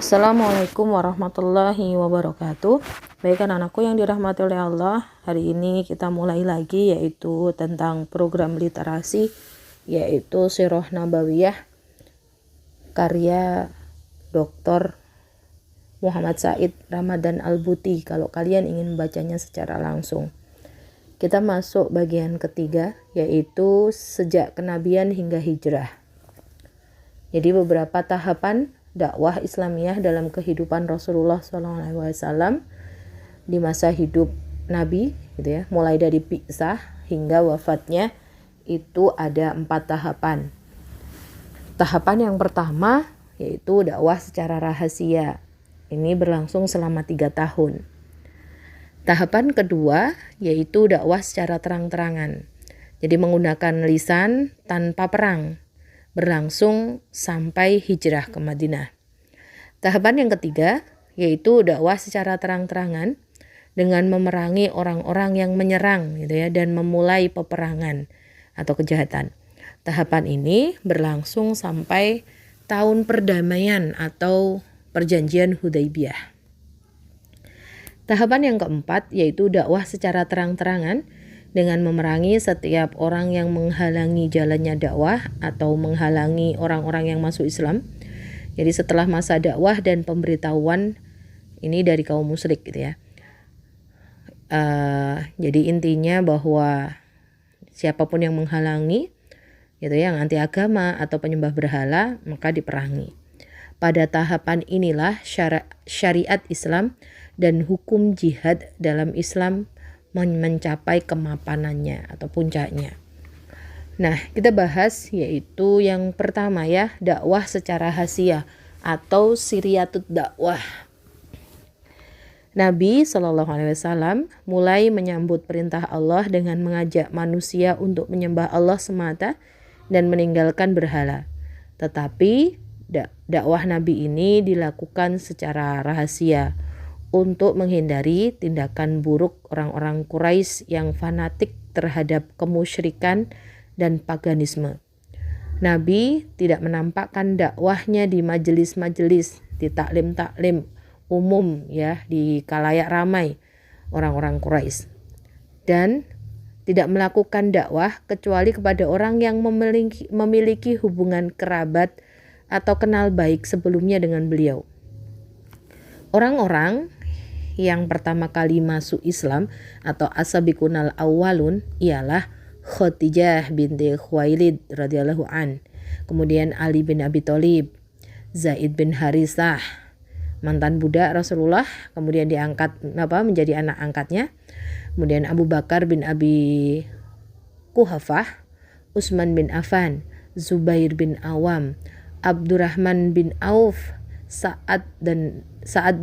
Assalamualaikum warahmatullahi wabarakatuh. Baik anak-anakku yang dirahmati oleh Allah, hari ini kita mulai lagi yaitu tentang program literasi, yaitu Sirah Nabawiyah karya Dr. Muhammad Said Ramadan Al-Buti kalau kalian ingin membacanya secara langsung. Kita masuk bagian ketiga, yaitu sejak kenabian hingga hijrah. Jadi beberapa tahapan dakwah Islamiyah dalam kehidupan Rasulullah SAW di masa hidup Nabi, gitu ya, mulai dari bi'tsah hingga wafatnya itu ada 4 tahapan. Tahapan yang pertama yaitu dakwah secara rahasia. Ini berlangsung selama 3 tahun. Tahapan kedua yaitu dakwah secara terang-terangan. Jadi menggunakan lisan tanpa perang. Berlangsung sampai hijrah ke Madinah. Tahapan yang ketiga yaitu dakwah secara terang-terangan dengan memerangi orang-orang yang menyerang, gitu ya, dan memulai peperangan atau kejahatan. Tahapan ini berlangsung sampai tahun perdamaian atau perjanjian Hudaybiyah. Tahapan yang keempat yaitu dakwah secara terang-terangan dengan memerangi setiap orang yang menghalangi jalannya dakwah atau menghalangi orang-orang yang masuk Islam. Jadi setelah masa dakwah dan pemberitahuan ini dari kaum musyrik, gitu ya. Jadi intinya bahwa siapapun yang menghalangi, gitu ya, yang anti agama atau penyembah berhala, maka diperangi. Pada tahapan inilah syariat Islam dan hukum jihad dalam Islam mencapai kemapanannya atau puncaknya. Nah, kita bahas yaitu yang pertama ya, dakwah secara rahasia atau siriyatut dakwah. Nabi SAW mulai menyambut perintah Allah dengan mengajak manusia untuk menyembah Allah semata dan meninggalkan berhala. Tetapi dakwah Nabi ini dilakukan secara rahasia untuk menghindari tindakan buruk orang-orang Quraisy yang fanatik terhadap kemusyrikan dan paganisme. Nabi tidak menampakkan dakwahnya di majelis-majelis, di taklim-taklim umum ya, di khalayak ramai orang-orang Quraisy. Dan tidak melakukan dakwah kecuali kepada orang yang memiliki hubungan kerabat atau kenal baik sebelumnya dengan beliau. Orang-orang yang pertama kali masuk Islam atau as-sabiqunal awwalun ialah Khadijah binti Khuwailid radhiyallahu an, kemudian Ali bin Abi Thalib, Zaid bin Harisah, mantan budak Rasulullah, kemudian diangkat menjadi anak angkatnya, kemudian Abu Bakar bin Abi Quhafah, Utsman bin Affan, Zubair bin Awam, Abdurrahman bin Auf, Sa'ad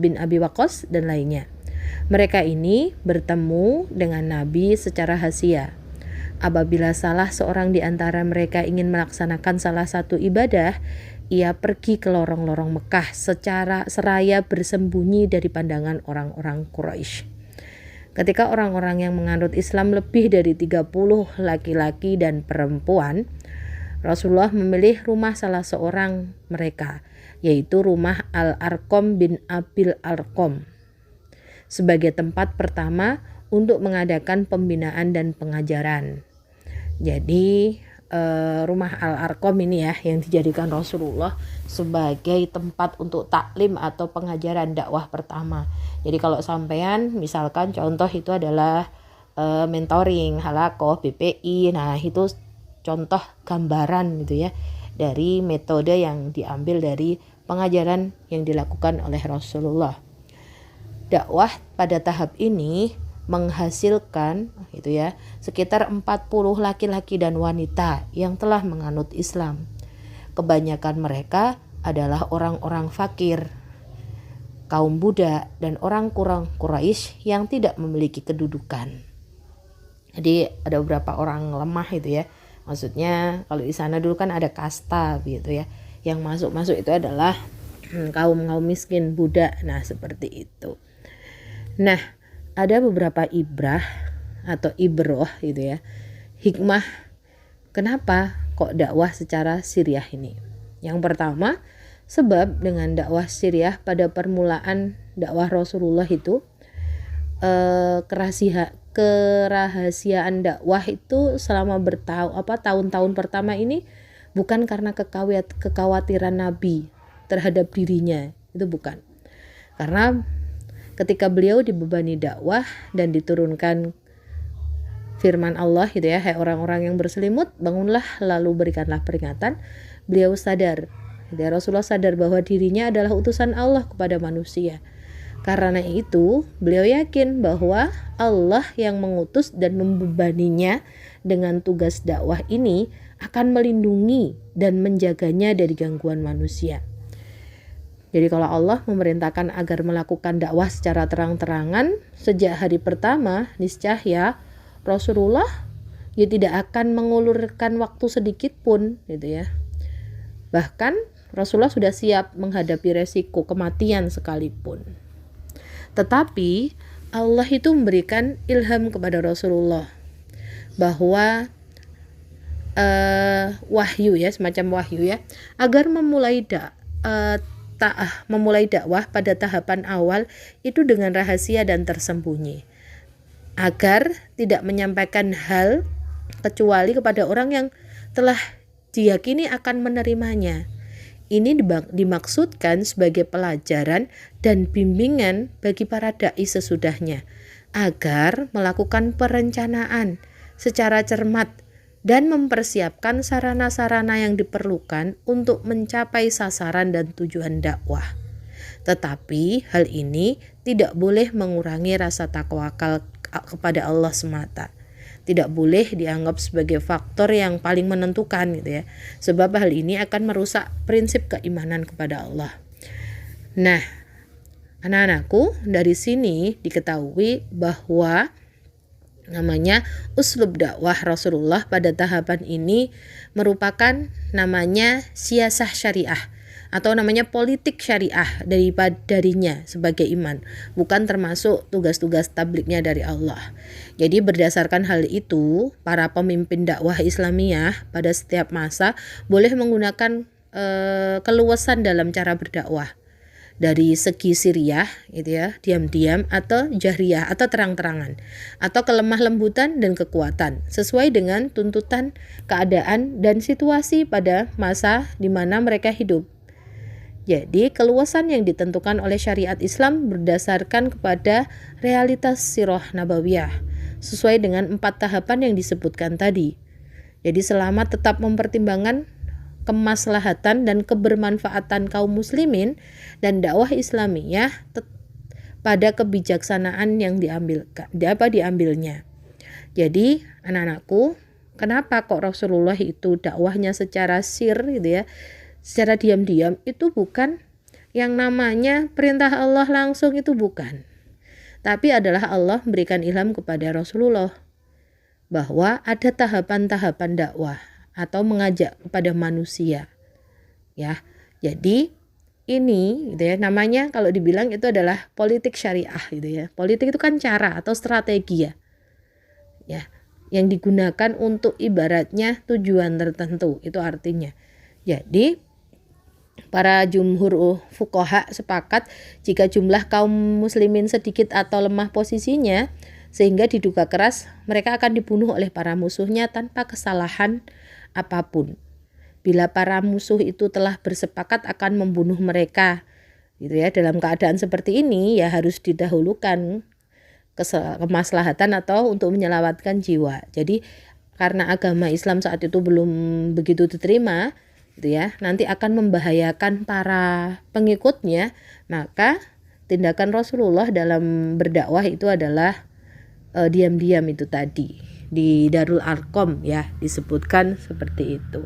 bin Abi Waqqas dan lainnya. Mereka ini bertemu dengan Nabi secara rahasia. Apabila salah seorang di antara mereka ingin melaksanakan salah satu ibadah, ia pergi ke lorong-lorong Mekah secara seraya bersembunyi dari pandangan orang-orang Quraisy. Ketika orang-orang yang menganut Islam lebih dari 30 laki-laki dan perempuan, Rasulullah memilih rumah salah seorang mereka, yaitu rumah Al-Arqam bin Abil Arqam, sebagai tempat pertama untuk mengadakan pembinaan dan pengajaran. Jadi rumah Al-Arqam ini ya yang dijadikan Rasulullah sebagai tempat untuk taklim atau pengajaran dakwah pertama. Jadi kalau sampean misalkan contoh itu adalah mentoring, halaqah, BPI, nah itu contoh gambaran gitu ya dari metode yang diambil dari pengajaran yang dilakukan oleh Rasulullah. Dakwah pada tahap ini menghasilkan gitu ya sekitar 40 laki-laki dan wanita yang telah menganut Islam. Kebanyakan mereka adalah orang-orang fakir, kaum budak dan orang kurang Quraisy yang tidak memiliki kedudukan. Jadi ada beberapa orang lemah itu ya. Maksudnya kalau di sana dulu kan ada kasta gitu ya. Yang masuk itu adalah kaum miskin, budak. Nah, seperti itu. Nah, ada beberapa ibrah atau ibroh gitu ya. Hikmah kenapa kok dakwah secara siriyah ini. Yang pertama, Sebab dengan dakwah sirriyah pada permulaan dakwah Rasulullah itu kerahasiaan dakwah itu selama tahun-tahun pertama ini bukan karena kekhawatiran Nabi terhadap dirinya, itu bukan. Karena ketika beliau dibebani dakwah dan diturunkan firman Allah gitu ya, hai orang-orang yang berselimut, bangunlah lalu berikanlah peringatan. Beliau sadar, Rasulullah sadar bahwa dirinya adalah utusan Allah kepada manusia. Karena itu beliau yakin bahwa Allah yang mengutus dan membebaninya dengan tugas dakwah ini akan melindungi dan menjaganya dari gangguan manusia. Jadi kalau Allah memerintahkan agar melakukan dakwah secara terang-terangan sejak hari pertama, niscaya Rasulullah tidak akan mengulurkan waktu sedikit pun gitu ya. Bahkan Rasulullah sudah siap menghadapi resiko kematian sekalipun. Tetapi Allah itu memberikan ilham kepada Rasulullah bahwa wahyu ya, semacam wahyu ya, agar memulai dakwah pada tahapan awal itu dengan rahasia dan tersembunyi, agar tidak menyampaikan hal kecuali kepada orang yang telah diyakini akan menerimanya. Ini dimaksudkan sebagai pelajaran dan bimbingan bagi para dai sesudahnya, agar melakukan perencanaan secara cermat dan mempersiapkan sarana-sarana yang diperlukan untuk mencapai sasaran dan tujuan dakwah. Tetapi hal ini tidak boleh mengurangi rasa tawakal kepada Allah semata. Tidak boleh dianggap sebagai faktor yang paling menentukan gitu ya. Sebab hal ini akan merusak prinsip keimanan kepada Allah. Nah, anak-anakku, dari sini diketahui bahwa namanya uslub dakwah Rasulullah pada tahapan ini merupakan namanya siasah syariah atau namanya politik syariah darinya sebagai iman, bukan termasuk tugas-tugas tablignya dari Allah. Jadi berdasarkan hal itu, para pemimpin dakwah Islamiyah pada setiap masa boleh menggunakan keluasan dalam cara berdakwah. Dari segi sirriyah gitu ya, diam-diam atau jahriyah atau terang-terangan, atau kelemah lembutan dan kekuatan sesuai dengan tuntutan keadaan dan situasi pada masa di mana mereka hidup. Jadi keluasan yang ditentukan oleh syariat Islam berdasarkan kepada realitas sirah nabawiyah sesuai dengan 4 tahapan yang disebutkan tadi. Jadi selama tetap mempertimbangkan kemaslahatan dan kebermanfaatan kaum muslimin dan dakwah Islamiyah pada kebijaksanaan yang diambilnya. Jadi anak-anakku, kenapa kok Rasulullah itu dakwahnya secara sir gitu ya, secara diam-diam, itu bukan yang namanya perintah Allah langsung, itu bukan. Tapi adalah Allah memberikan ilham kepada Rasulullah bahwa ada tahapan-tahapan dakwah atau mengajak kepada manusia. Ya. Jadi ini gitu ya, namanya kalau dibilang itu adalah politik syariah gitu ya. Politik itu kan cara atau strategi ya. Ya, yang digunakan untuk ibaratnya tujuan tertentu, itu artinya. Jadi para jumhur fuqaha sepakat jika jumlah kaum muslimin sedikit atau lemah posisinya sehingga diduga keras mereka akan dibunuh oleh para musuhnya tanpa kesalahan apapun. Bila para musuh itu telah bersepakat akan membunuh mereka, gitu ya, dalam keadaan seperti ini ya harus didahulukan kemaslahatan atau untuk menyelamatkan jiwa. Jadi karena agama Islam saat itu belum begitu diterima, gitu ya, nanti akan membahayakan para pengikutnya, maka tindakan Rasulullah dalam berdakwah itu adalah diam-diam itu tadi. Di Darul Arqam ya disebutkan seperti itu.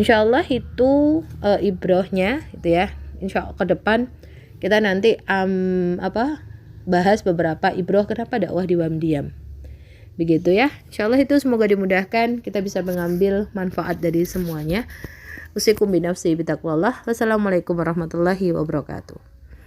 Insya Allah itu ibrohnya itu ya. Insya Allah ke depan kita nanti bahas beberapa ibroh kenapa dakwah diam-diam. Begitu ya. Insya Allah itu semoga dimudahkan, kita bisa mengambil manfaat dari semuanya. Usikum binafsi bitaqwallah. Wassalamualaikum warahmatullahi wabarakatuh.